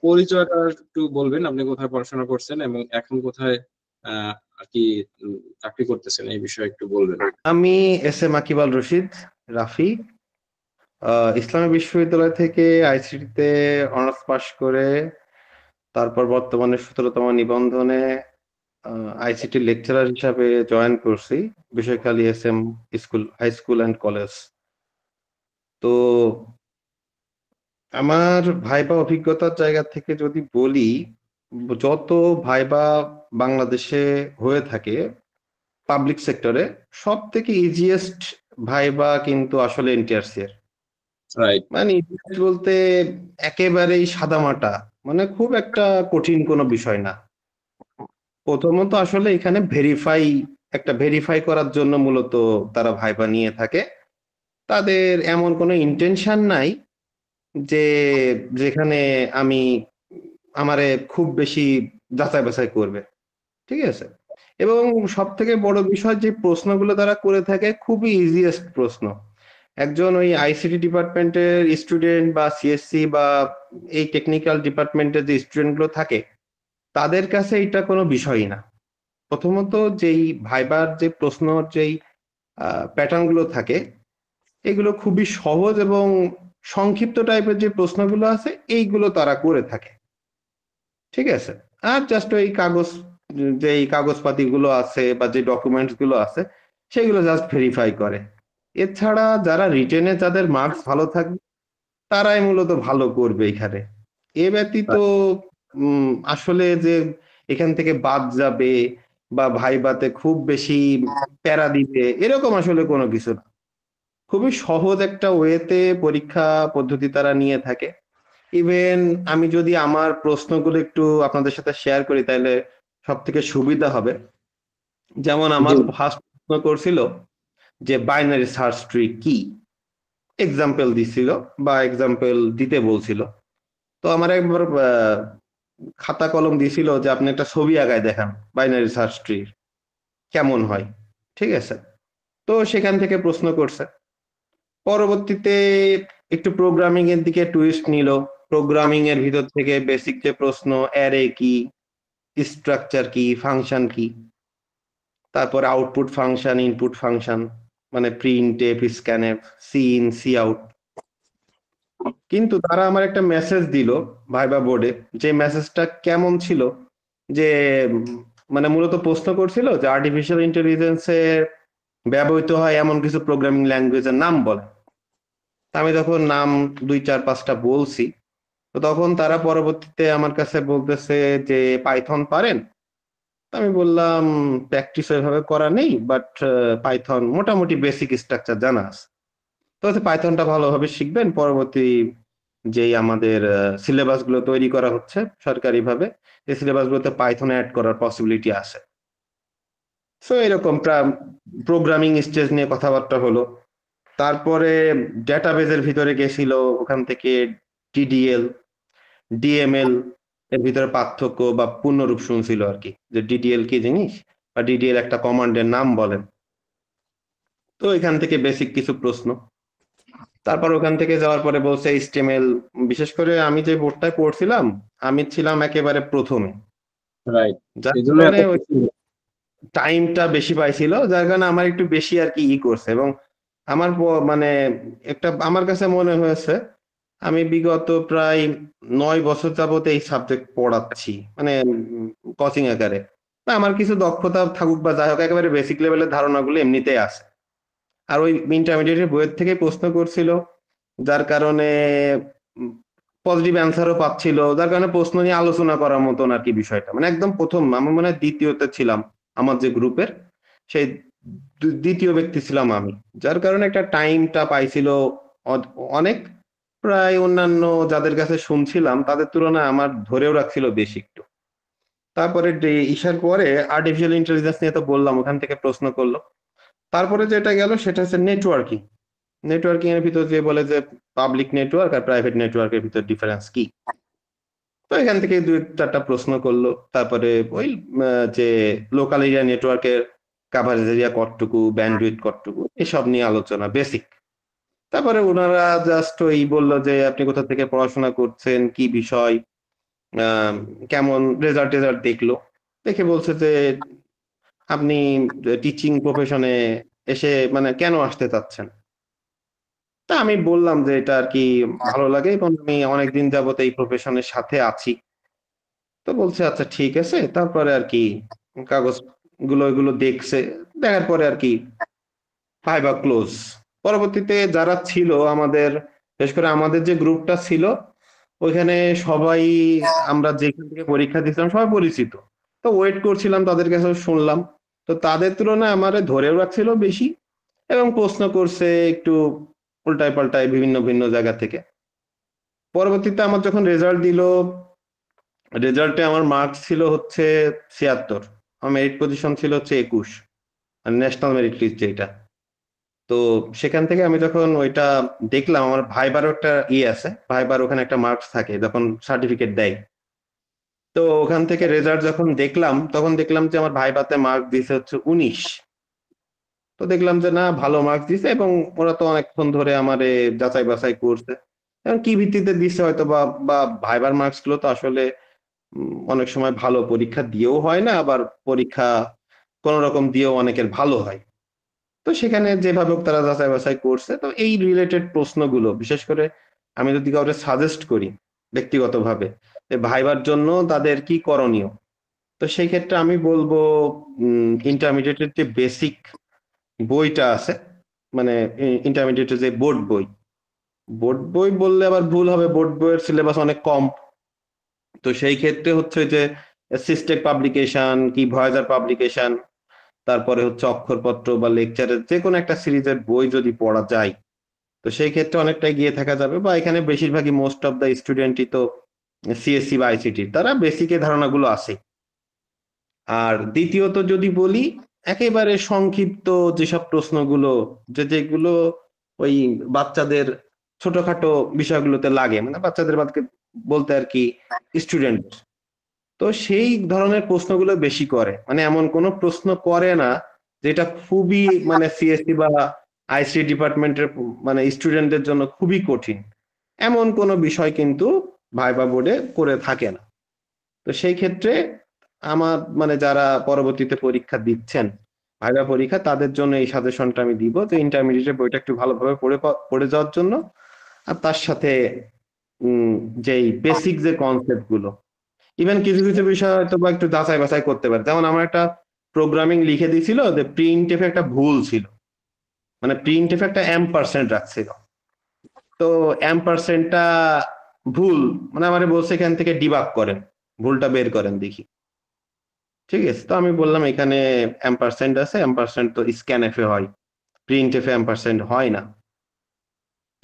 পরিচয়টা একটু বলবেন, আপনি কোথায় পড়াশোনা করছেন এবং এখন কোথায় আর কি চাকরি করতেছেন, এই বিষয়ে একটু বলবেন। আমি এস এম আকিব আল রশিদ রাফি, ইসলামী বিশ্ববিদ্যালয় থেকে আইসিটিতে অনার্স পাশ করে তারপর বর্তমানে 17তম নিবন্ধনে আইসিটি লেকচারার হিসাবে জয়েন করছি Bishoykhali S M school, high school and college. তো আমার ভাইবা অভিজ্ঞতার জায়গা থেকে যদি বলি, যত ভাইবা বাংলাদেশে হয়ে থাকে পাবলিক সেক্টরে, সব থেকে ইজিয়েস্ট ভাইবা কিন্তু আসলে এনটিআরসি এর। রাইট। মানে ইতিহাস বলতে একেবারেই সাদামাটা, মানে খুব একটা কঠিন কোনো বিষয় না। প্রথমত আসলে এখানে ভেরিফাই করার জন্য মূলত তারা ভাইবা নিয়ে থাকে। তাদের এমন কোনো ইন্টেনশন নাই যে যেখানে আমি আমারে খুব বেশি যাচাই বাছাই করবে, ঠিক আছে। এবং সব থেকে বড় বিষয় যে প্রশ্নগুলো তারা করে থাকে খুবই ইজিয়েস্ট প্রশ্ন। একজন ওই আইসিটি ডিপার্টমেন্টের স্টুডেন্ট বা সিএসসি বা এই টেকনিক্যাল ডিপার্টমেন্টের যে স্টুডেন্ট গুলো থাকে তাদের কাছে এটা কোনো বিষয়ই না। প্রথমত যেই ভাইবার যে প্রশ্ন, যেই প্যাটার্ন গুলো থাকে এগুলো খুবই সহজ এবং সংক্ষিপ্ত টাইপের যে প্রশ্নগুলো আছে এইগুলো তারা করে থাকে, ঠিক আছে। আর জাস্ট ওই কাগজ, যে কাগজপাতি গুলো আছে বা যে ডকুমেন্টস গুলো আছে সেগুলো জাস্ট ভেরিফাই করে। এছাড়া যারা রিটেনে যাদের মার্কস ভালো থাকবে তারাই মূলত ভালো করবে এখানে। এ ব্যতীত আসলে যে এখান থেকে বাদ যাবে বা ভাইবাতে খুব বেশি প্যারা দিবে এরকম আসলে কোনো কিছু না। খুবই সহজ একটা ওয়েতে পরীক্ষা পদ্ধতি তারা নিয়ে থাকে। ইভেন আমি যদি আমার প্রশ্নগুলো একটু আপনাদের সাথে শেয়ার করি তাহলে সব থেকে সুবিধা হবে। যেমন জি। আমার ফার্স্ট প্রশ্ন করছিল যে বাইনারি সার্চ ট্রি কি, এক্সাম্পল দিছিল বা এক্সাম্পল দিতে বলছিল। তো আমার একবার খাতা কলম দিছিল যে আপনি একটা ছবি আঁকায় দেখান বাইনারি সার্চ ট্রি কেমন হয়, ঠিক আছে। তো সেখান থেকে প্রশ্ন করছে। পরবর্তীতে একটু প্রোগ্রামিং এর দিকে টুইস্ট নিল। প্রোগ্রামিং এর ভিতর থেকে বেসিক যে প্রশ্ন, অ্যারে কি, স্ট্রাকচার কি, ফাংশন কি, তারপর আউটপুট ফাংশন, ইনপুট ফাংশন, মানে printf, scanf, cin cout. কিন্তু তারা আমার একটা মেসেজ দিল ভাইবা বোর্ডে, যে মেসেজটা কেমন ছিল যে মানে মূলত প্রশ্ন করছিল যে আর্টিফিশিয়াল ইন্টেলিজেন্সে ব্যবহৃত হয় এমন কিছু প্রোগ্রামিং ল্যাঙ্গুয়েজের নাম বলে। আমি তখন নাম 2 4 5টা বলছি। তো তখন তারা পরবর্তীতে আমার কাছে বলতেছে যে পাইথন পারেন। আমি বললাম প্র্যাকটিস ওইভাবে করা নেই, বাট পাইথন মোটামুটি বেসিক স্ট্রাকচার জানা আছে। তো হচ্ছে পাইথনটা ভালোভাবে শিখবেন, পরবর্তী যেই আমাদের সিলেবাস গুলো তৈরি করা হচ্ছে সরকারিভাবে এই সিলেবাস গুলোতে পাইথন অ্যাড করার পসিবিলিটি আছে। সো এরকম প্রোগ্রামিং স্টেজ নিয়ে কথাবার্তা হলো। তারপরে ডেটাবেজের ভিতরে গেছিল, ওখান থেকে ডিডিএল, ডিএমএল এর ভিতরে পার্থক্য বা পূর্ণরূপ শুনছিল আর কি, যে ডিডিএল কি জিনিস বা ডিডিএল একটা কমান্ডের নাম বলেন। তো এখান থেকে বেসিক কিছু প্রশ্ন। তারপর ওখান থেকে যাওয়ার পরে বলছে এইচটিএমএল। বিশেষ করে আমি যে বোর্ডটায় পড়ছিলাম আমি ছিলাম একেবারে প্রথমে, রাইট। যার এই জন্য কারণে এত ওই টাইমটা বেশি পাইছিল, যার কারণে আমার একটু বেশি আর কি করছে। এবং আমার মানে একটা আমার কাছে মনে হয়েছে আমি বিগত প্রায় 9 বছর যাবত এই সাবজেক্ট পড়াচ্ছি, মানে কোচিং আকারে। আমার কিছু দক্ষতা থাকুক বা যাই হোক, একেবারে বেসিক লেভেলের ধারণাগুলো এমনিতেই আছে। আর ওই ইন্টারমিডিয়েটের বইয়ের থেকে প্রশ্ন করছিল, যার কারণে পজিটিভ অ্যান্সারও পাচ্ছিল, যার কারণে প্রশ্ন নিয়ে আলোচনা করার মতন আর কি বিষয়টা। মানে একদম প্রথম, আমার মনে হয় দ্বিতীয়তে ছিলাম আমার যে গ্রুপের, সেই দ্বিতীয় ব্যক্তি ছিলাম আমি। যার কারণে একটা টাইমটা পাইছিল অনেক, প্রায় অন্যান্য যাদের কাছে শুনছিলাম তাদের তুলনায় আমার ধরেও রাখছিল বেশি একটু। তারপরে ইসার পরে আর্টিফিশিয়াল ইন্টেলিজেন্স নিয়ে তো বললাম, ওখান থেকে প্রশ্ন করলো। তারপরে যেটা গেল সেটা হচ্ছে নেটওয়ার্কিং। নেটওয়ার্কিং এর ভিতর যে বলে যে পাবলিক নেটওয়ার্ক আর প্রাইভেট নেটওয়ার্কের ভিতর ডিফারেন্স কি। তো এখান থেকে 2 4টা প্রশ্ন করলো। তারপরে ওই যে লোকাল এরিয়া নেটওয়ার্কের কাভারেজ এরিয়া কতটুকু, ব্যান্ডউইথ কতটুকু, এসব নিয়ে আলোচনা বেসিক। তারপরে ওনারা জাস্ট ওই বললো যে আপনি কোথা থেকে পড়াশোনা করছেন, কি বিষয়, কেমন রেজাল্ট টেজাল্ট দেখলো, দেখে বলছে যে আপনি টিচিং প্রফেশনে এসে মানে কেন আসতে চাচ্ছেন। তা আমি বললাম যে এটা আর কি ভালো লাগে এবং আমি অনেকদিন যাবত এই প্রফেশনের সাথে আছি। তো বলছে আচ্ছা ঠিক আছে, তারপরে আর কি কাগজ গুলো এগুলো দেখছে, দেখার পরে আর কি ভাইবা ক্লোজ। পরবর্তীতে যারা ছিল আমাদের, বিশেষ করে আমাদের যে গ্রুপটা ছিল ওইখানে সবাই, আমরা যেখান থেকে পরীক্ষা দিচ্ছিলাম সবাই পরিচিত। তো ওয়েট করছিলাম তাদের কাছে, শুনলাম। তো তাদের তুলনায় আমারে ধরেও রাখছিল বেশি এবং প্রশ্ন করছে একটু উল্টায় পাল্টায় বিভিন্ন ভিন্ন জায়গা থেকে। পরবর্তীতে আমার যখন রেজাল্ট দিল, রেজাল্টে আমার মার্কস ছিল হচ্ছে ৭৬, আমার মেরিট পজিশন ছিল হচ্ছে ২১, ন্যাশনাল মেরিট লিস্ট যেটা। তো সেখান থেকে আমি যখন ওইটা দেখলাম, আমার ভাইবারও একটা আছে, ভাইবার ওখানে একটা মার্কস থাকে যখন সার্টিফিকেট দেয়। তো ওখান থেকে রেজাল্ট যখন দেখলাম তখন দেখলাম যে আমার ভাইভাতে মার্ক দিয়েছে হচ্ছে ১৯। তো দেখলাম যে না, ভালো মার্কস দিছে এবং ওরা তো অনেকক্ষণ ধরে আমারে যাচাই বাছাই করছে। এখন কি ভিত্তিতে দিচ্ছে হয়তো বা, ভাইবার মার্কস গুলো তো আসলে অনেক সময় ভালো পরীক্ষা দিয়েও হয় না, আবার পরীক্ষা কোন রকম দিয়েও অনেকের ভালো হয়। তো সেখানে যেভাবে হোক তারা যাচাই বাছাই করছে। তো এই রিলেটেড প্রশ্নগুলো বিশেষ করে আমি যদি কাউকে সাজেস্ট করি ব্যক্তিগতভাবে যে ভাইবার জন্য তাদের কি করণীয়, তো সেই ক্ষেত্রে আমি বলবো ইন্টারমিডিয়েটের যে বেসিক বইটা আছে, মানে ইন্টারমিডিয়েটের যে বোর্ড বই, বোর্ড বই বললে আবার ভুল হবে, বোর্ড বইয়ের সিলেবাস অনেক কম। তো সেই ক্ষেত্রে হচ্ছে যে সিস্টেক পাবলিকেশন কি ভয়েজার পাবলিকেশন, তারপরে হচ্ছে অক্ষরপত্র বা লেকচারের যে কোনো একটা সিরিজের বই যদি পড়া যায়, তো সেই ক্ষেত্রে অনেকটাই গিয়ে থাকা যাবে। বা এখানে বেশিরভাগই মোস্ট অফ দ্য স্টুডেন্টই তো সিএসসি বা আইসিটি, তারা বেসিকের ধারণাগুলো আছে। আর দ্বিতীয়ত যদি বলি, একেবারে সংক্ষিপ্ত যেসব প্রশ্নগুলো, যেগুলো ওই বাচ্চাদের ছোটখাটো বিষয়গুলোতে লাগে, মানে বাচ্চাদের বলতে আর কি স্টুডেন্ট, তো সেই ধরনের প্রশ্নগুলো বেশি করে। মানে এমন কোনো প্রশ্ন করে না যেটা খুবই মানে সিএসসি বা আইসি ডিপার্টমেন্টের মানে স্টুডেন্টদের জন্য খুবই কঠিন, এমন কোনো বিষয় কিন্তু ভাইবা বোর্ডে করে থাকে না। তো সেই ক্ষেত্রে আমার মানে যারা পরবর্তীতে পরীক্ষা দিচ্ছেন ভাইবা পরীক্ষা, তাদের জন্য এই সাজেশনটা আমি দিব যে ইন্টারমিডিয়েটের বইটা একটু ভালোভাবে পড়ে যাওয়ার জন্য। আর তার সাথে উম যেই বেসিক যে কনসেপ্ট গুলো, ইভেন কিছু কিছু বিষয় হয়তো বা একটু যাচাই বাছাই করতে পারে। যেমন আমার একটা প্রোগ্রামিং লিখে দিয়েছিল যে প্রিন্ট এফে একটা ভুল ছিল, মানে প্রিন্ট এফে একটা এম% রাখছিল। তো এম%টা ভুল, মানে আমারে বলছে এখান থেকে ডিবাগ করেন, ভুলটা বের করেন দেখি। ঠিক আছে, তো আমি বললাম এখানে এম% আছে, এম% তো স্ক্যান এফে হয়, প্রিন্ট এফে এম% হয় না।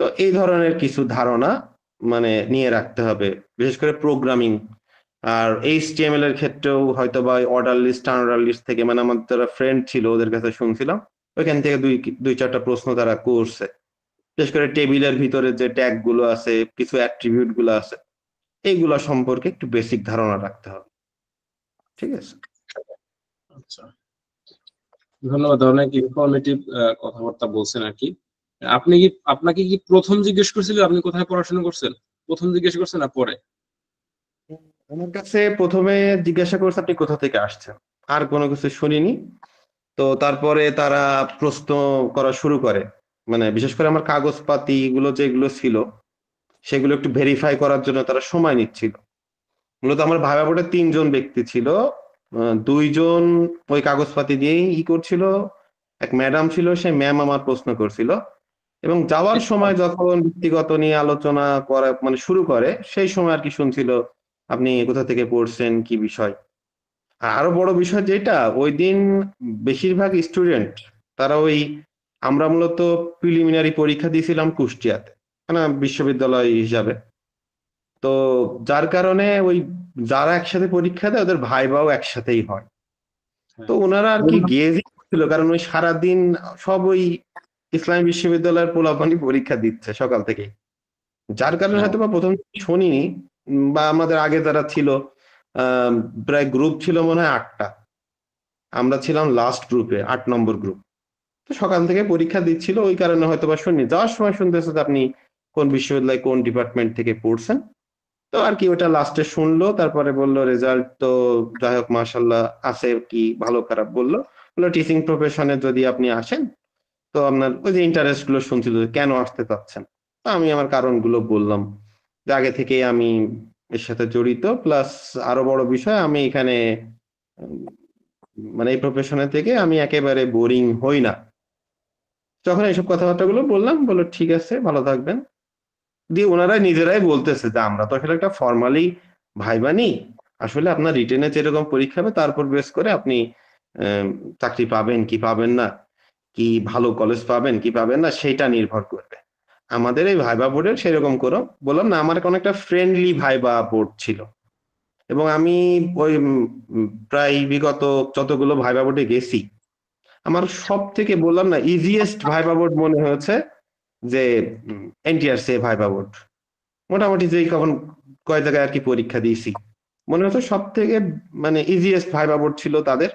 তো এই ধরনের কিছু ধারণা মানে নিয়ে রাখতে হবে, বিশেষ করে প্রোগ্রামিং। আর এইচটিএমএল এর ক্ষেত্রেও হয়তো বা অর্ডার লিস্ট আনঅর্ডার লিস্ট থেকে, মানে আমার যারা ফ্রেন্ড ছিল ওদের কাছে শুনছিলাম, ওইখান থেকে দুই চারটা প্রশ্ন তারা করছে। বিশেষ করে টেবিলের ভিতরে যে ট্যাগ গুলো আছে, কিছু অ্যাট্রিবিউট গুলো আছে, এইগুলা সম্পর্কে একটু বেসিক ধারণা রাখতে হবে। ঠিক আছে। আচ্ছা, ধন্যবাদ। অনেক ইনফরমেটিভ কথাবার্তা বলছেন আর কি। আপনি কি, আপনাকে কি প্রথম জিজ্ঞেস করছিল আপনি কোথায় পড়াশোনা করছেন? প্রথম জিজ্ঞেস করছেন না পরে? আমার কাছে প্রথমে জিজ্ঞাসা করছে আপনি কোথা থেকে আসছেন, আর কোনো কিছু শুনিনি। তো তারপরে তারা প্রশ্ন করা শুরু করে, মানে বিশেষ করে আমার কাগজপাতি গুলো যেগুলো ছিল সেগুলো একটু ভেরিফাই করার জন্য তারা সময় নিচ্ছিল। মূলত আমার ভাইবা বোর্ডে ৩ জন ব্যক্তি ছিল, ২ জন ওই কাগজপাতি দিয়েই করছিল, এক ম্যাডাম ছিল, সেই ম্যাম আমার প্রশ্ন করছিল। এবং যাওয়ার সময় যখন ব্যক্তিগত নিয়ে আলোচনা করা মানে শুরু করে, সেই সময় আর কি শুনছিল আপনি কোথা থেকে পড়ছেন, কি বিষয়। আর আরো বড় বিষয় যেটা, ওই দিন বেশিরভাগ স্টুডেন্ট তারা ওই, আমরা মূলত প্রিলিমিনারি পরীক্ষা দিয়েছিলাম কুষ্টিয়াতে, মানে বিশ্ববিদ্যালয় হিসাবে। তো যার কারণে ওই যারা একসাথে পরীক্ষা দেয় ওদের ভাইবাও একসাথেই হয়। তো হ্যাঁ, ওনারা আর কি গেজই ছিল, কারণ ওই সারাদিন সব ওই ইসলামী বিশ্ববিদ্যালয়ের পোলাপানি পরীক্ষা দিচ্ছে সকাল থেকে। যার কারণে হ্যাঁ, হয়তো বা প্রথম শুনিনি। বা আমাদের আগে যারা ছিল, প্রায় গ্রুপ ছিল মনে হয় ৮টা, আমরা ছিলাম লাস্ট গ্রুপে ৮ নম্বর গ্রুপ। তো সকাল থেকে পরীক্ষা দিচ্ছিল, ওই কারণে হয়তো বা শুনি। যাওয়ার সময় শুনতেছে যে আপনি কোন বিশ্ববিদ্যালয় কোন ডিপার্টমেন্ট থেকে পড়ছেন। তো আর কি ওটা লাস্টে শুনলো, তারপরে বললো রেজাল্ট তো যাই হোক মাশাল্লাহ আছে, কি ভালো খারাপ বললো। বললো টিচিং প্রফেশনে যদি আপনি আসেন তো আপনার ওই যে ইন্টারেস্ট গুলো শুনছিল যে কেন আসতে চাচ্ছেন, তো আমি আমার কারণগুলো বললাম যে আগে থেকে আমি এর সাথে জড়িত, প্লাস আরো বড় বিষয় আমি এখানে উম, মানে এই প্রফেশনে থেকে আমি একেবারে বোরিং হই না। যখন এইসব কথাবার্তাগুলো বললাম, বললো ঠিক আছে ভালো থাকবেন। দিয়ে ওনারাই নিজেরাই বলতেছে যে আমরা তো আসলে একটা ফর্মালি ভাইবা নিই, আসলে আপনার রিটেনে যেরকম পরীক্ষা হবে তারপর বেস করে আপনি আহ, চাকরি পাবেন কি পাবেন না, কি ভালো কলেজ পাবেন কি পাবেন না সেটা নির্ভর করবে। আমাদের এই ভাইবা বোর্ডের সেরকম করো বললাম না, আমার কোনো একটা ফ্রেন্ডলি ভাইবা বোর্ড ছিল। এবং আমি ওই প্রায় বিগত যতগুলো ভাইবা বোর্ডে গেছি, আমার সব থেকে বললাম না ইজিয়েস্ট ভাইবা বোর্ড মনে হয়েছে যে এনটিআরসি ভাইবা বোর্ড। মোটামুটি যেই কখন কয় জায়গায় আর কি পরীক্ষা দিয়েছি, মনে হতো সব থেকে মানে ইজিয়েস্ট ভাইবা বোর্ড ছিল তাদের।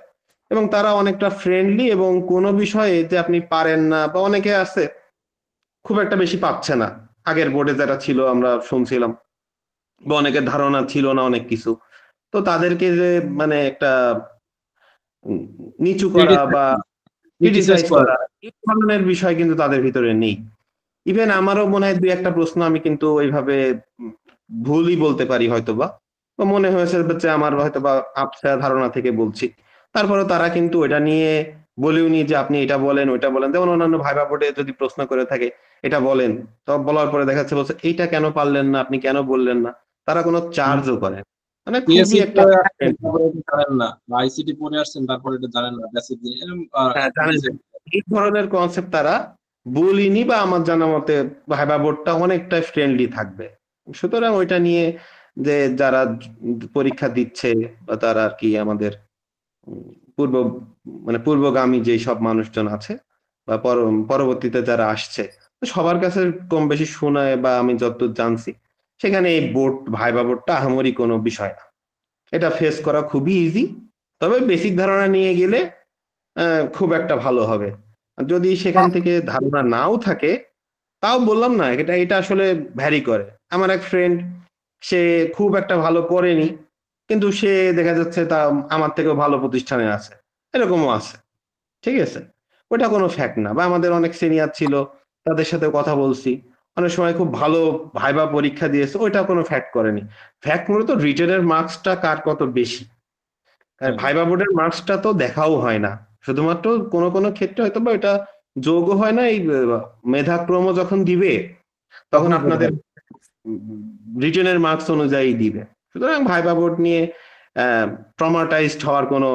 এবং তারা অনেকটা ফ্রেন্ডলি, এবং কোনো বিষয়ে যে আপনি পারেন না বা অনেকে আছে খুব একটা বেশি পাচ্ছে না, আগের বোর্ডে যারা ছিল আমরা শুনছিলাম, বা অনেকের ধারণা ছিল না অনেক কিছু, তো তাদেরকে যে মানে একটা উম, নিচু করা বা ক্রিটিসাইজ ক্রিটিসাইজ করা। করা, এই ধরনের বিষয় কিন্তু তাদের ভিতরে নেই। ইভেন আমারও মনে হয় দুই একটা প্রশ্ন আমি কিন্তু ওইভাবে উম, ভুলই বলতে পারি হয়তোবা, বা মনে হয়েছে যে আমার হয়তোবা আবছা ধারণা থেকে বলছি। তারপরে তারা কিন্তু এটা নিয়ে বলেওনি যে আপনি এটা বলেন ওইটা বলেন, যেমন অন্যান্য ভাইবা বোর্ডে যদি প্রশ্ন করে থাকে এটা বলেন, তো বলার পরে দেখা যাচ্ছে বলছে এইটা কেন পারলেন না, আপনি কেন বললেন না। তারা কোনো চার্জও করে, মানে খুবই পিএসসি একটা তারপরে এটা জানেন না, বা আইসিটি পড়ে আসছেন তারপরে এটা জানেন না, বেসিক জিনিস এরকম হ্যাঁ জানেন, criticize। এই ধরনের কনসেপ্ট তারা বলিনি, বা আমার জানা মতে ভাইবা বোর্ডটা অনেকটা ফ্রেন্ডলি থাকবে। সুতরাং ওইটা নিয়ে যে যারা পরীক্ষা দিচ্ছে বা তারা আর কি আমাদের উম, পূর্ব মানে পূর্বগামী যে সব মানুষজন আছে বা পরবর্তীতে যারা আসছে, সবার কাছে কম বেশি শোনায় বা আমি যতদূর জানছি সেখানে এই বোর্ড ভাইবা বোর্ডটা আহামরি কোনো বিষয় না, এটা ফেস করা খুবই ইজি। তবে বেসিক ধারণা নিয়ে গেলে খুব একটা ভালো হবে। আর যদি সেখান থেকে ধারণা নাও থাকে, তাও বললাম না এটা এটা আসলে ভ্যারি করে। আমার এক ফ্রেন্ড, সে খুব একটা ভালো পড়েনি, কিন্তু সে দেখা যাচ্ছে তা আমার থেকেও ভালো প্রতিষ্ঠানে আছে, এরকমও আছে। ঠিক আছে, ওটা কোনো ফ্যাক্ট না। বা আমাদের অনেক সিনিয়র ছিল, তাদের সাথে কথা বলছি, অনেক সময় খুব ভালো ভাইবা পরীক্ষা দিয়েছে, ওইটা কোনো ফ্যাক্ট করেনি। ফ্যাক্ট মূলত রিটেনের মার্কসটা কার কত বেশি, আর হ্যাঁ, ভাইবা বোর্ডের মার্কসটা তো দেখাও হয় না। শুধুমাত্র কোনো কোনো ক্ষেত্রে হয়তো বা এটা যোগও হয় না, এই মেধাক্রমও যখন দিবে তখন তখন বের আপনাদের হয়। রিটেনের মার্কস অনুযায়ী দিবে। সুতরাং ভাইবা বোর্ড নিয়ে ট্রমাটাইজড হওয়ার কোনো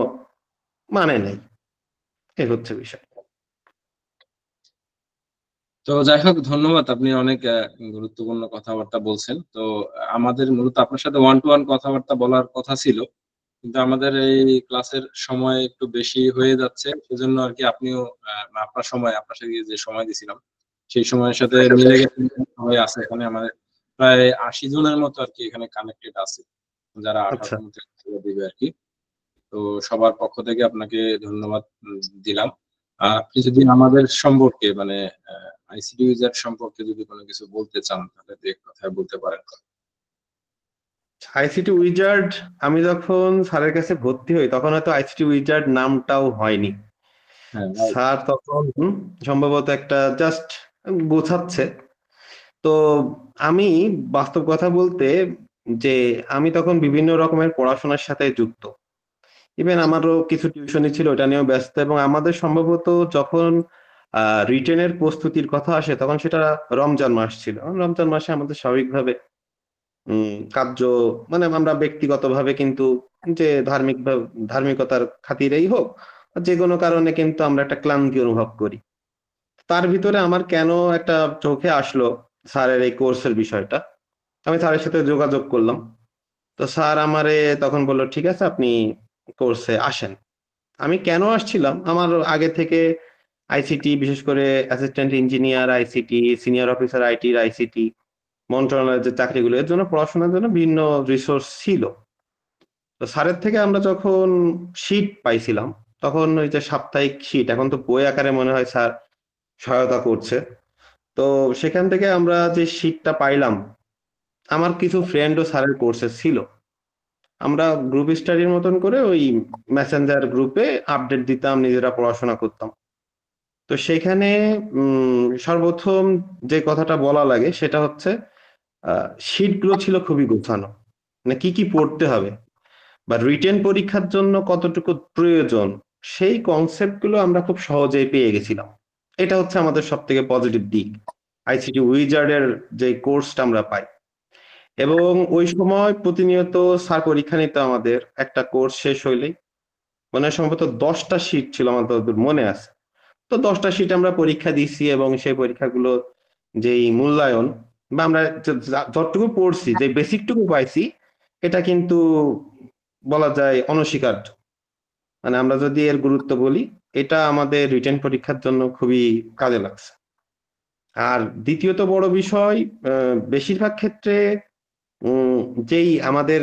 মানে নেই, এই হচ্ছে বিষয়। তো যাই হোক, ধন্যবাদ, আপনি অনেক গুরুত্বপূর্ণ কথাবার্তা বলছেন। তো আমাদের মূলত আপনার সাথে ওয়ান টু ওয়ান কথাবার্তা বলার কথা ছিল, কিন্তু আমাদের এই ক্লাসের সময় একটু বেশি হয়ে যাচ্ছে, সেজন্য আর কি আপনিও আপনার সময়, আপনার সাথে যে সময় দিছিলাম সেই সময়ের সাথে মিলে গেছে। সবাই আছে এখানে, আমাদের প্রায় 80 জনের মতো আর কি এখানে কানেক্টেড আছে, যারা আচ্ছা, 18 মধ্যে দিবে আর কি। তো সবার পক্ষ থেকে আপনাকে ধন্যবাদ দিলাম। আপনি যদি আমাদের সম্পর্কে মানে আইসিটি ইউজার সম্পর্কে যদি কোনো কিছু বলতে চান, তাহলে দু এক কথায় বলতে পারেন। আইসিটি উইজার্ড, আমি যখন স্যারের কাছে ভর্তি হই তখন হয়তো আইসিটি উইজার্ড নামটাও হয়নি। হ্যাঁ, right. স্যার তখন সম্ভবত একটা জাস্ট বোঝাচ্ছে। তো আমি বাস্তব কথা বলতে যে আমি তখন বিভিন্ন রকমের পড়াশোনার সাথে যুক্ত। ইভেন আমারও কিছু টিউশনি ছিল, ওটা নিয়েও ব্যস্ত। এবং আমাদের সম্ভবত যখন রিটেনের প্রস্তুতির কথা আসে তখন সেটা রমজান মাস ছিল। রমজান মাসে আমাদের স্বাভাবিকভাবে কার্য মানে আমরা ব্যক্তিগতভাবে কিন্তু যে ধার্মিকতার খাতিরেই হোক বা যে কোনো কারণে কিন্তু আমরা একটা ক্লান্তি অনুভব করি। তার ভিতরে আমার কেন একটা চোখে আসলো স্যারের এই কোর্সের বিষয়টা। আমি স্যারের সাথে যোগাযোগ করলাম। তো স্যার আমারে তখন বলল ঠিক আছে আপনি কোর্সে আসেন। আমি কেন আসছিলাম, আমার আগে থেকে আইসিটি বিশেষ করে assistant engineer ICT, senior officer আইটির আইসিটি, মন্ত্রণালয়ের যে চাকরিগুলো এর জন্য পড়াশোনার জন্য বিভিন্ন রিসোর্স ছিল। তো স্যারের থেকে আমরা যখন শীট পাইছিলাম, তখন ওই যে সাপ্তাহিক শীট, এখন তো বই আকারে মনে হয় স্যার সহায়তা করছে। তো সেখান থেকে আমরা যে শীটটা পাইলাম, আমার কিছু ফ্রেন্ডও স্যারের কোর্সে ছিল। আমরা গ্রুপ স্টাডির মতন করে ওই মেসেঞ্জার গ্রুপে আপডেট দিতাম, নিজেরা পড়াশোনা করতাম। তো সেখানে সর্বপ্রথম যে কথাটা বলা লাগে সেটা হচ্ছে শীটগুলো ছিল খুবই গোছানো, মানে কি কি পড়তে হবে বা রিটেন পরীক্ষার জন্য কতটুকু প্রয়োজন, সেই কনসেপ্ট গুলো আমরা খুব সহজেই পেয়ে গেছিলাম। এটা হচ্ছে আমাদের সব থেকে পজিটিভ দিক আইসিটি উইজার্ডের যে কোর্সটা আমরা পাই। এবং ওই সময় প্রতিনিয়ত স্যার পরীক্ষা নিত আমাদের, একটা কোর্স শেষ হইলেই মানে সম্ভবত 10টা শীট ছিল আমাদের মনে আছে। তো 10টা শীট আমরা পরীক্ষা দিছি এবং সেই পরীক্ষাগুলো যেই মূল্যায়ন বা আমরা যতটুকু পড়ছি যে বেসিকটুকু পাইছি, এটা কিন্তু বলা যায় অনস্বীকার্য। মানে আমরা যদি এর গুরুত্ব বলি, এটা আমাদের রিটেন পরীক্ষার জন্য খুবই কাজে লাগছে। আর দ্বিতীয়ত বড় বিষয়, বেশিরভাগ ক্ষেত্রে উম যেই আমাদের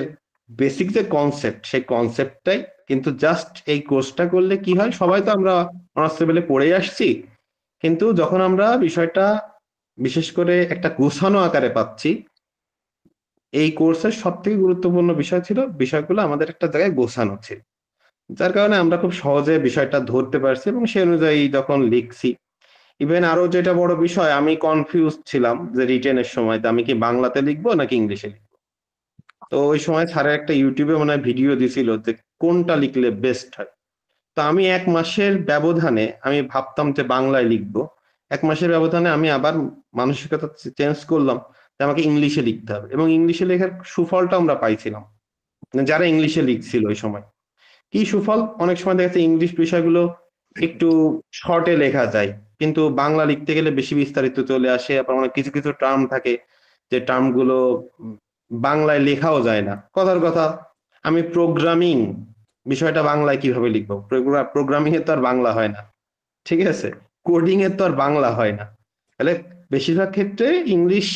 বেসিক যে কনসেপ্ট, সেই কনসেপ্টটাই কিন্তু জাস্ট এই কোর্সটা করলে কি হয়, সবাই তো আমরা অনার্স লেভেলে পড়ে আসছি, কিন্তু যখন আমরা বিষয়টা বিশেষ করে একটা গোছানো আকারে পাচ্ছি, এই কোর্সের সব থেকে গুরুত্বপূর্ণ বিষয় ছিল বিষয়গুলো আমাদের একটা জায়গায় গোছানো ছিল, যার কারণে আমরা খুব সহজে বিষয়টা ধরতে পারছি এবং সেই অনুযায়ী যখন লিখছি। ইভেন আরো যেটা বড় বিষয়, আমি কনফিউজ ছিলাম যে রিটেনের সময় আমি কি বাংলাতে লিখবো নাকি ইংলিশে লিখবো। তো ওই সময় স্যারের একটা ইউটিউবে মনে হয় ভিডিও দিছিল যে কোনটা লিখলে বেস্ট হয়। তো আমি 1 মাসের ব্যবধানে আমি ভাবতাম যে বাংলায় লিখবো, 1 মাসের ব্যবধানে আমি আবার মানসিকতা চেঞ্জ করলাম যে আমাকে ইংলিশে লিখতে হবে, এবং ইংলিশে লেখার সুফলটা আমরা পাইছিলাম যারা ইংলিশে লিখছিল ওই সময়। কি সুফল, অনেক সময় দেখা যাচ্ছে ইংলিশ বিষয়গুলো একটু শর্টে লেখা যায়, কিন্তু বাংলা লিখতে গেলে বেশি বিস্তারিত চলে আসে, আবার অনেক কিছু কিছু টার্ম থাকে যে টার্ম গুলো বাংলায় লেখাও যায় না। কথার কথা, আমি প্রোগ্রামিং বিষয়টা বাংলায় কিভাবে লিখবো, প্রোগ্রামিং এর তো আর বাংলা হয় না, ঠিক আছে, কোডিং এর তো আর বাংলা হয় না। তাহলে বেশিরভাগ ক্ষেত্রে ইংলিশ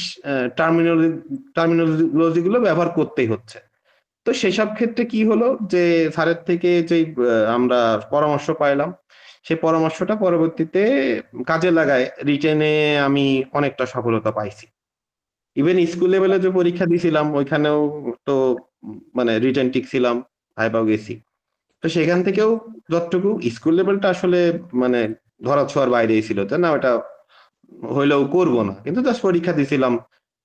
টার্মিনোলজি গুলো ব্যবহার করতেই হচ্ছে। তো সেসব ক্ষেত্রে কি হলো যে স্যারের থেকে যে আমরা পরামর্শ পাইলাম, সেই পরামর্শটা পরবর্তীতে কাজে লাগায় রিটেনে আমি অনেকটা সফলতা পাইছি। ইভেন স্কুল লেভেলে যে পরীক্ষা দিছিলাম ওইখানেও তো মানে রিটেন টিকছিলাম, ভাইবাও গেছি। তো সেখান থেকেও যতটুকু স্কুল লেভেলটা আসলে মানে ধরা ছোঁয়ার বাইরেই ছিল, তাই না, ওটা হইলেও করবো না, কিন্তু জাস্ট পরীক্ষা দিছিলাম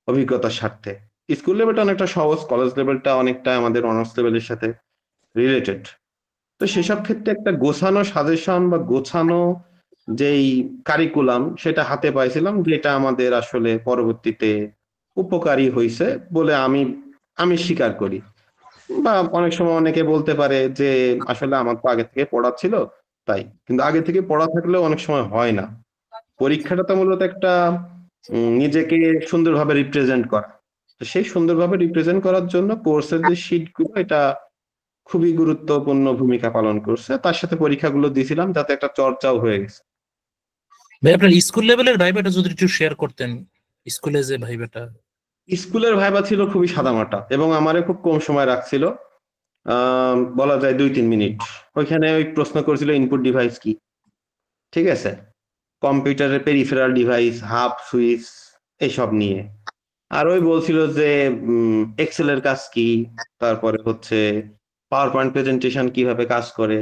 অভিজ্ঞতার স্বার্থে। স্কুল লেভেলটা অনেকটা সহজ, কলেজ লেভেলটা অনেকটা আমাদের অনার্স লেভেলের সাথে রিলেটেড। তো সেসব ক্ষেত্রে একটা গোছানো সাজেশন বা গোছানো যেই কারিকুলাম সেটা হাতে পাইছিলাম, যেটা আমাদের আসলে পরবর্তীতে উপকারী হয়েছে বলে আমি আমি স্বীকার করি। বা অনেক সময় অনেকে বলতে পারে যে আসলে আমার তো আগে থেকে পড়া ছিল তাই, কিন্তু আগে থেকে পড়া থাকলেও অনেক সময় হয় না। পরীক্ষাটা তো মূলত একটা নিজেকে সুন্দরভাবে রিপ্রেজেন্ট করা। তো সেই সুন্দরভাবে রিপ্রেজেন্ট করার জন্য কোর্সের যে শিট গুলো, এটা খুবই গুরুত্বপূর্ণ ভূমিকা পালন করছে। তার সাথে পরীক্ষাগুলো দিয়েছিলাম যাতে একটা চর্চাও হয়ে গেছে। ভাই আপনার স্কুল লেভেলের ভাইবাটা যদি একটু শেয়ার করতেন, স্কুলে যে ভাইবাটা। স্কুলের ভাইবা ছিল খুবই সাদামাটা এবং আমারে খুব কম সময় রাখছিল, বলা যায় 2-3 মিনিট। ওইখানে ওই প্রশ্ন করেছিল ইনপুট ডিভাইস কি, ঠিক আছে, কম্পিউটারের পেরিফেরাল ডিভাইস, হাব, সুইচ, এইসব নিয়ে। আর ওই বলছিল যে এক্সেল এর কাজ কি, তারপরে হচ্ছে পাওয়ার পয়েন্ট প্রেজেন্টেশন কিভাবে কাজ করে।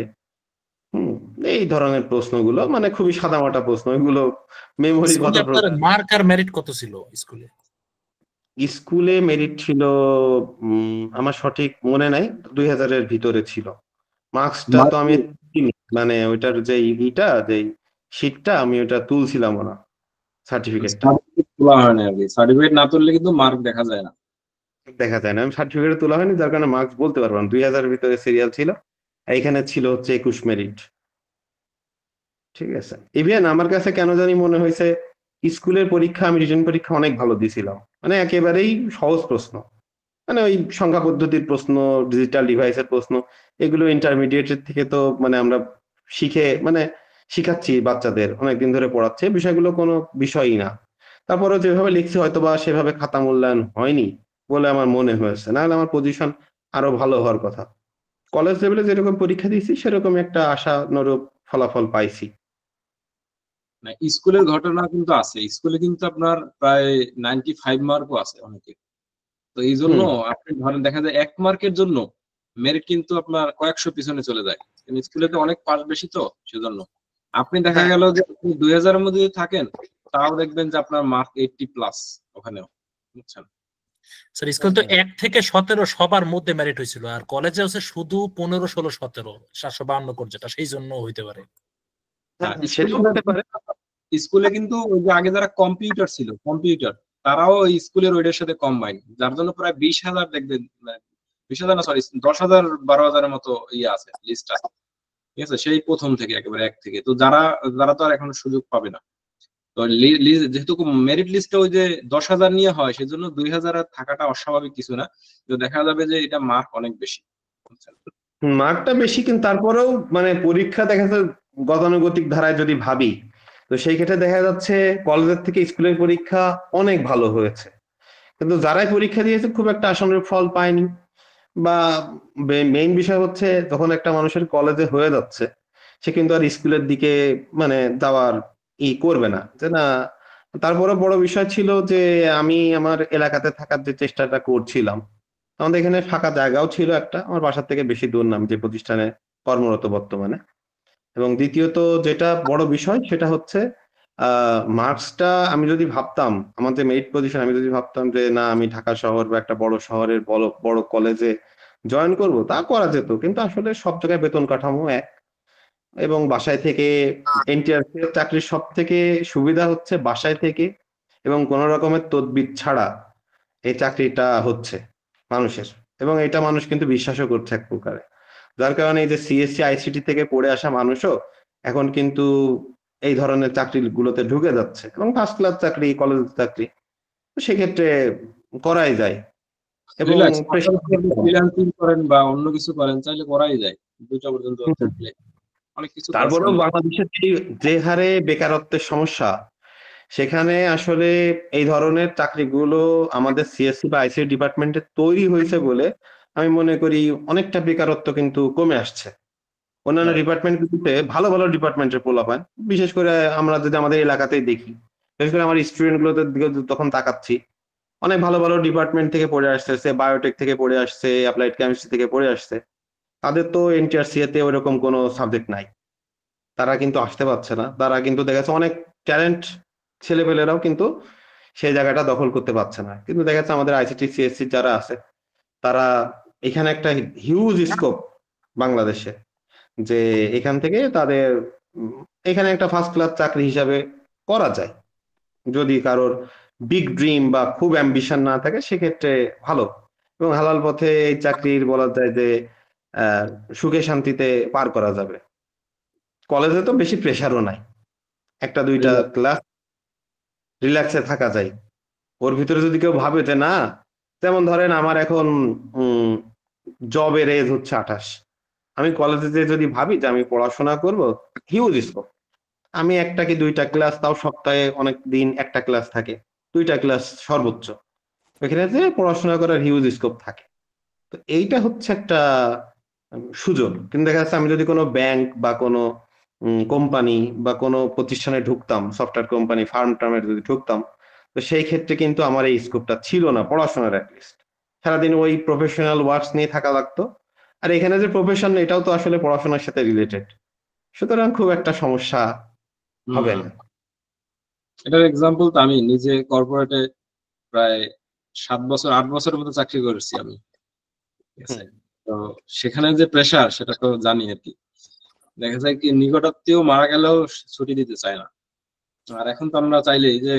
হুম, এই ধরনের প্রশ্নগুলো মানে খুবই সাদামাটা প্রশ্ন, ওইগুলো মেমোরি কত আপনার মার্ক আর মেরিট কত ছিল স্কুলে? স্কুলে মেরিট ছিল আমার সঠিক মনে নাই, 2000-এর ভিতরে ছিল। মার্কসটা তো আমি মানে ওইটার যে ইটা যে শীটটা আমি ওটা তুলছিলাম না, সার্টিফিকেটটা তোলা হয় না আর কি, সার্টিফিকেট না তুললে কিন্তু মার্ক দেখা যায় না। দেখা যায় না, আমি সার্টিফিকেট তোলা হয়নি, যার কারণে মার্কস বলতে পারবো না। 2000-এর ভিতরে সিরিয়াল ছিল, এখানে ছিল হচ্ছে 21 মেরিট, ঠিক আছে। ইভেন আমার কাছে কেন জানি মনে হয়েছে স্কুলের পরীক্ষা, আমি রিটেন পরীক্ষা অনেক ভালো দিছিলাম, মানে একেবারেই সহজ প্রশ্ন, মানে ওই সংখ্যা পদ্ধতির প্রশ্ন, ডিজিটাল ডিভাইসের প্রশ্ন, এগুলো ইন্টারমিডিয়েটের থেকে তো মানে আমরা মানে শিখাচ্ছি বাচ্চাদের, অনেকদিন ধরে পড়াচ্ছে, বিষয়গুলো কোনো বিষয়ই না। তারপরে যেভাবে লিখছি হয়তো বা সেভাবে খাতা মূল্যায়ন হয়নি বলে আমার মনে হয়েছে, নাহলে আমার পজিশন আরো ভালো হওয়ার কথা। কলেজ লেভেলে যেরকম পরীক্ষা দিয়েছি সেরকম একটা আশানুরূপ ফলাফল পাইছি। স্কুলের ঘটনা কিন্তু আছে, স্কুলে কিন্তু আপনার প্রায় 95 মার্কও আছে অনেকে। তো এই জন্য হুম। আপনি ধরেন দেখা যায় 1 মার্কের জন্য মেরিট কিন্তু আপনার কয়েকশো পিছনে চলে যায়। স্কুলে তো অনেক পাস বেশি তো সেজন্য। আপনি দেখা হ্যাঁ গেল যে আপনি 2000 এর মধ্যে যদি থাকেন তাও দেখবেন যে আপনার মার্ক 80+ ওখানেও, বুঝছেন? স্যার স্কুল তো 1 থেকে 17 সবার মধ্যে মেরিট হয়েছিল, আর কলেজে হচ্ছে শুধু 15, 16, 17 752 কোড, যেটা সেই জন্য হইতে পারে। হ্যাঁ, স্কুলে সেটা হতে পারে। স্কুলে কিন্তু ওই যে আগে যারা কম্পিউটার ছিল, কম্পিউটার তারাও ওই স্কুলের ওইটার সাথে কম্বাইন, যার জন্য প্রায় 20,000 দেখবেন, 20,000 না সরি 10,000 12,000-এর মতো ইয়ে আছে, লিস্ট আছে। ঠিক আছে, সেই প্রথম থেকে একেবারে 1 থেকে। তো যারা যারা তো আর এখন সুযোগ পাবে না। তো যেহেতু মেরিট লিস্টে ওই যে 10,000 নিয়ে হয়, সেজন্য 2,000 থাকাটা অস্বাভাবিক কিছু না। তো দেখা যাবে যে এটা মার্ক অনেক বেশি, বুঝছেন? মার্কটা বেশি, কিন্তু তারপরেও মানে পরীক্ষা দেখা যাচ্ছে গতানুগতিক ধারায় যদি ভাবি, তো সেই ক্ষেত্রে দেখা যাচ্ছে কলেজের থেকে স্কুলের পরীক্ষা অনেক ভালো হয়েছে, কিন্তু যারাই পরীক্ষা দিয়েছে খুব একটা আশানুরূপ ফল পায়নি। বা মেইন বিষয় হচ্ছে, যখন একটা মানুষের কলেজে হয়ে যাচ্ছে, সে কিন্তু আর স্কুলের দিকে মানে যাওয়ার করবে না, যে না। তারপরে বড় বিষয় ছিল যে আমি আমার এলাকাতে থাকার যে চেষ্টাটা করছিলাম, আমাদের এখানে ফাঁকা জায়গাও ছিল একটা, আমার বাসার থেকে বেশি দূর না, আমি যে প্রতিষ্ঠানে কর্মরত বর্তমানে। এবং দ্বিতীয়ত যেটা বড় বিষয় সেটা হচ্ছে মার্কসটা আমি যদি ভাবতাম, আমার যে মেরিট পজিশন, আমি যদি ভাবতাম যে না আমি ঢাকা শহর বা একটা বড় শহরের বড় বড় কলেজে জয়েন করব, তা করা যেত, কিন্তু আসলে সব জায়গায় বেতন কাঠামো এক। এবং বাসায় থেকে এনটিআরসি চাকরির সব থেকে সুবিধা হচ্ছে বাসায় থেকে এবং কোন রকমের তদবির ছাড়া এই চাকরিটা হচ্ছে মানুষের, এবং এটা মানুষ কিন্তু বিশ্বাসও করছে এক প্রকারে। যার কারণে এই যে সিএসসি আইসিটি থেকে পড়ে আসা মানুষও এখন কিন্তু এই ধরনের চাকরিগুলোতে ঢুকে যাচ্ছে, এবং ফার্স্ট ক্লাস চাকরি, কলেজ চাকরি, তো সেক্ষেত্রে করাই যায়। এবং রিল্যাক্স, ফ্রিল্যান্সিং করেন বা অন্য কিছু করেন, চাইলে করাই যায়। দুটো পর্যন্ত থাকলে অনেক কিছু করা তারপরেও সম্ভব। বাংলাদেশের যে হারে বেকারত্বের সমস্যা, সেখানে আসলে এই ধরনের চাকরিগুলো আমাদের সিএসসি বা আইসিটি ডিপার্টমেন্টে তৈরি হয়েছে বলে আমি মনে করি অনেকটা বেকারত্ব কিন্তু কমে আসছে। অন্যান্য Right. ডিপার্টমেন্টগুলোতে ভালো ভালো ডিপার্টমেন্টের পোলাপান, বিশেষ করে আমরা যদি আমাদের এলাকাতেই দেখি, বিশেষ করে আমার স্টুডেন্ট গুলোদের দিকে তখন তাকাচ্ছি, অনেক ভালো ভালো ডিপার্টমেন্ট থেকে পড়ে আসছে, বায়োটেক থেকে পড়ে আসছে, অ্যাপ্লাইড কেমিস্ট্রি থেকে পড়ে আসছে। তাদের তো এনটিআরসি তে ওইরকম কোনো সাবজেক্ট নাই, তারা কিন্তু আসতে পারছে না। তারা কিন্তু দেখা যাচ্ছে অনেক ট্যালেন্ট ছেলেপেলেরাও কিন্তু সেই জায়গাটা দখল করতে পারছে না। কিন্তু দেখা যাচ্ছে আমাদের আইসিটি সিএসসি যারা আছে, তারা এখানে একটা হিউজ স্কোপ বাংলাদেশে, যে এখান থেকে তাদের এখানে একটা ফার্স্ট ক্লাস চাকরি হিসাবে করা যায়, যদি কারোর বিগ ড্রিম বা খুব অ্যাম্বিশন না থাকে, সেক্ষেত্রে ভালো। এবং হালাল পথে এই চাকরির বলা যায় যে আহ সুখে শান্তিতে পার করা যাবে। কলেজে তো বেশি প্রেশারও নাই, একটা দুইটা Relax. ক্লাস রিল্যাক্সে থাকা যায়। ওর ভিতরে যদি কেউ ভাবে যে না, যেমন ধরেন আমার এখন জবের এজ হচ্ছে 28, আমি কলেজে যে যদি ভাবি যে আমি পড়াশোনা করব, হিউজ স্কোপ। আমি একটা কি দুইটা ক্লাস, তাও সপ্তাহে অনেক দিন একটা ক্লাস থাকে, দুইটা ক্লাস সর্বোচ্চ, এখানে যে পড়াশোনা করার হিউজ স্কোপ থাকে। তো এইটা হচ্ছে একটা সুযোগ। কিন্তু দেখা যাচ্ছে আমি যদি কোনো ব্যাংক বা কোনো কোম্পানি বা কোনো প্রতিষ্ঠানে ঢুকতাম, সফটওয়্যার কোম্পানি, ফার্ম টার্মে যদি ঢুকতাম, তো সেই ক্ষেত্রে কিন্তু আমার এই স্কোপটা ছিল না পড়াশোনার, অ্যাটলিস্ট সারাদিন ওই প্রফেশনাল ওয়ার্কস নিয়ে থাকা লাগতো। আর এখানে যে প্রফেশন, এটাও তো আসলে পড়াশোনার সাথে রিলেটেড, সুতরাং খুব একটা সমস্যা হবে হুম, না। এটার এক্সাম্পল তো আমি নিজে কর্পোরেটে প্রায় 7 বছর 8 বছরের মতো চাকরি করেছি আমি, ঠিক আছে? হুম। তো সেখানে যে প্রেশার সেটা তো জানি আর কি। দেখা যায় কি নিকটাত্মীয় মারা গেলেও ছুটি দিতে চায় না। আর এখন তো আমরা চাইলে এই যে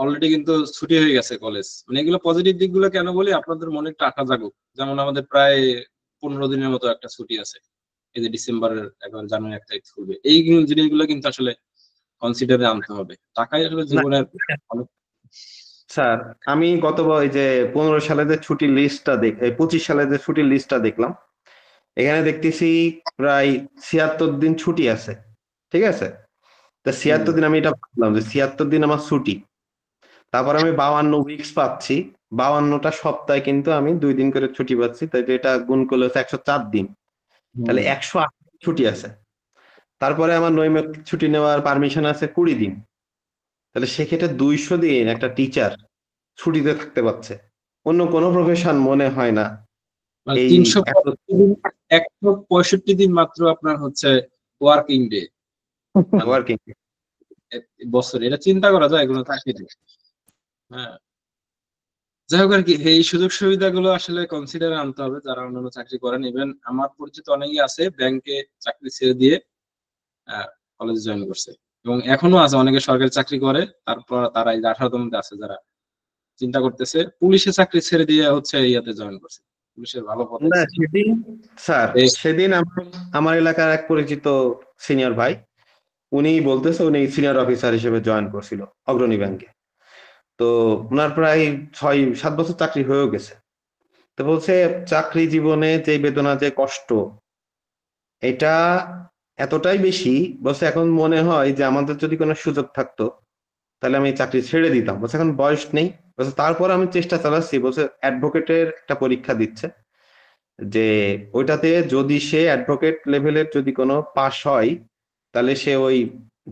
অলরেডি কিন্তু ছুটি হয়ে গেছে কলেজ, মানে এগুলো পজিটিভ দিকগুলো কেন বলি, আপনাদের মনে একটা আশা জাগুক। যেমন আমাদের প্রায় 15 দিনের মতো একটা ছুটি আছে, এই যে ডিসেম্বরের একবার জানুয়ারি 1 তারিখ খুলবে। এই জিনিসগুলো কিন্তু আসলে কনসিডারে আনতে হবে। টাকাই আসলে না জীবনের অনেক। স্যার, আমি গত এই যে 15 সালে যে ছুটির লিস্টটা 25 সালে যে ছুটির লিস্টটা দেখলাম, এখানে দেখতেছি প্রায় 76 দিন ছুটি আছে। ঠিক আছে, তা 76 দিন আমি এটা ভাবলাম যে 76 দিন আমার ছুটি, তারপর আমি 52 উইকস পাচ্ছি, 52টা সপ্তাহে কিন্তু আমি 2 দিন করে ছুটি পাচ্ছি, তাই এটা গুণ করলে হচ্ছে 104 দিন, তাহলে 108 ছুটি আছে। তারপরে আমার নৈমিক ছুটি নেওয়ার পারমিশন আছে 20 দিন, তাহলে সেক্ষেত্রে 200 দিন একটা টিচার ছুটিতে থাকতে পারছে। অন্য কোনো প্রফেশন মনে হয় না মানে এই 165 দিন মাত্র আপনার হচ্ছে ওয়ার্কিং ডে ওয়ার্কিং। বছরে, এটা চিন্তা করা যায় কোনো চাকরিতে? হ্যাঁ, যাই হোক আর কি, এই সুযোগ সুবিধাগুলো আসলে কনসিডারে আনতে হবে যারা অন্যান্য চাকরি করেন। ইভেন আমার পরিচিত অনেকেই আছে ব্যাংকে চাকরি ছেড়ে দিয়ে কলেজ জয়েন করছে, এবং এখনো আছে অনেকে সরকারি চাকরি করে, তারপর তারা এই 18তম মধ্যে আছে যারা চিন্তা করতেছে পুলিশে চাকরি ছেড়ে দিয়ে হচ্ছে ইয়াতে জয়েন করছে, পুলিশের ভালো পদে। না সেদিন স্যার, সেদিন আমার এলাকার এক পরিচিত সিনিয়র ভাই, উনি বলতেছে উনি সিনিয়র অফিসার হিসেবে জয়েন করছিল অগ্রণী ব্যাংকে। তো ওনার প্রায় 6-7 বছর চাকরি হয়েও গেছে। তো বলছে চাকরি জীবনে যে বেদনা, যে কষ্ট, এটা এতটাই বেশি, বলছে এখন মনে হয় যে আমাদের যদি কোনো সুযোগ থাকতো তাহলে আমি চাকরি ছেড়ে দিতাম। বলছে এখন বয়স নেই, বলছে তারপর আমি চেষ্টা চালাচ্ছি। বলছে অ্যাডভোকেটের একটা পরীক্ষা দিচ্ছে, যে ওইটাতে যদি সে অ্যাডভোকেট লেভেলের যদি কোনো পাস হয় তাহলে সে ওই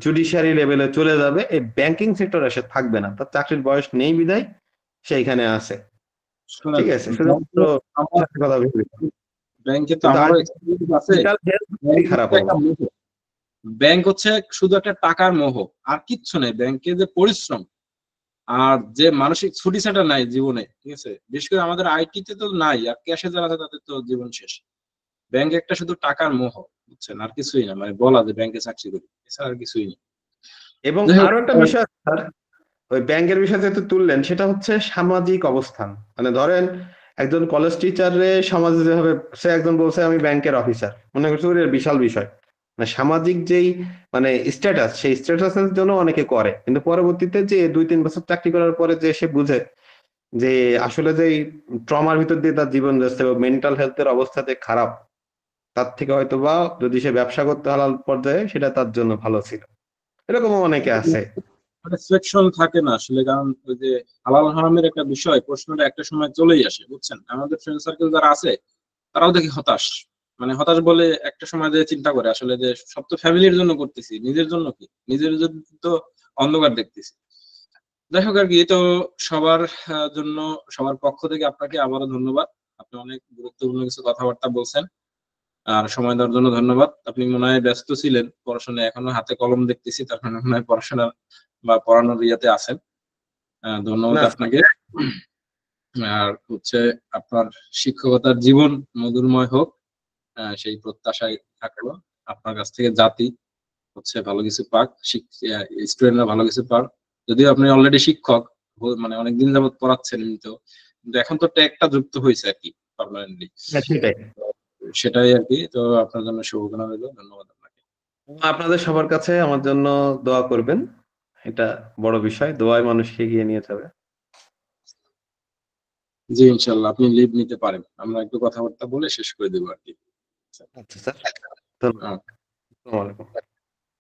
জুডিশিয়ারি লেভেলে চলে যাবে, এই ব্যাংকিং সেক্টরে সে থাকবে না, তার চাকরির বয়স নেই বিদায় সে এখানে আছে। ঠিক আছে, শুধুমাত্র কথা ভেবে। ব্যাংকে তো কিন্তু আমারও আর এক্সপেরিয়েন্স আছে। mental health খুবই খারাপ একটা মোহ। ব্যাংক হচ্ছে শুধু একটা টাকার মোহ, আর কিচ্ছু নেই। ব্যাংকে যে পরিশ্রম আর যে মানসিক ছুটি ছাটা নাই জীবনে, ঠিক আছে, বিশেষ করে আমাদের আইটি তে তো নাই, আর ক্যাশে যারা আছে তাদের তো জীবন শেষ। ব্যাংক একটা শুধু টাকার মোহ, বুঝছেন, আর কিছুই না। মানে বলা যে ব্যাংকে চাকরি করি, এছাড়া আর কিছুই নেই। এবং যাই হোক, আরো একটা বিষয় স্যার, ওই ব্যাংকের বিষয় যেহেতু তুললেন, সেটা হচ্ছে সামাজিক অবস্থান। মানে ধরেন একজন কলেজ টিচারে সমাজে যেভাবে, সে একজন বলছে আমি ব্যাংকের অফিসার, মনে করছে ওর বিশাল বিষয়। মানে সামাজিক যেই মানে স্ট্যাটাস, সেই স্ট্যাটাসের জন্য অনেকে করে, কিন্তু পরবর্তীতে যে 2-3 বছর চাকরি করার পরে যে সে বুঝে যে আসলে যে ট্রমার ভিতর দিয়ে তার জীবন যাচ্ছে এবং মেন্টাল হেলথের অবস্থা যে খারাপ, তার থেকে হয়তো বা যদি সে ব্যবসা করতে হালাল পর্যায়ে সেটা তার জন্য ভালো ছিল। এরকমও অনেকে আছে। মানে সিলেকশন থাকে না আসলে, কারণ ওই যে হালাল হারামের একটা বিষয়, প্রশ্নটা একটা সময় চলেই আসে, বুঝছেন। আমাদের ফ্রেন্ড সার্কেল যারা আছে তারাও দেখি হতাশ। মানে হতাশ বলে একটা সময় যে চিন্তা করে আসলে যে সব তো ফ্যামিলির জন্য করতেছি, নিজের জন্য কি, নিজের জন্য তো অন্ধকার দেখতেছি। যাই হোক আর কি, তো সবার জন্য, সবার পক্ষ থেকে আপনাকে আবারও ধন্যবাদ। আপনি অনেক গুরুত্বপূর্ণ কিছু কথাবার্তা বলছেন, আর সময় দেওয়ার জন্য ধন্যবাদ। আপনি মনে হয় ব্যস্ত ছিলেন পড়াশোনায়, এখনো হাতে কলম দেখতেছি, তার মানে মনে হয় পড়াশোনা বা পড়ানোর ইয়েতে আছেন। ধন্যবাদ না আপনাকে। আর হচ্ছে আপনার শিক্ষকতার জীবন মধুরময় হোক, সেই প্রত্যাশায় থাকলো। আপনার কাছ থেকে জাতি হচ্ছে ভালো কিছু পাক, স্টুডেন্টরা ভালো কিছু পাক। যদিও আপনি অলরেডি শিক্ষক, মানে অনেকদিন যাবত পড়াচ্ছেন তো, কিন্তু এখন তো ট্যাগটা যুক্ত হয়েছে আর কি পার্মানেন্টলি, সেটাই। সেটাই আর কি। তো আপনার জন্য শুভকামনা রইল, ধন্যবাদ আপনাকে। আপনাদের সবার কাছে আমার জন্য দোয়া করবেন, এটা বড় বিষয়, দোয়ায় মানুষকে এগিয়ে নিয়ে যাবে। জি ইনশাল্লাহ, আপনি লিভ নিতে পারেন, আমরা একটু কথাবার্তা বলে শেষ করে দেবো আর কি। আচ্ছা স্যার, ধন্যবাদ। আহ, আসসালামু আলাইকুম।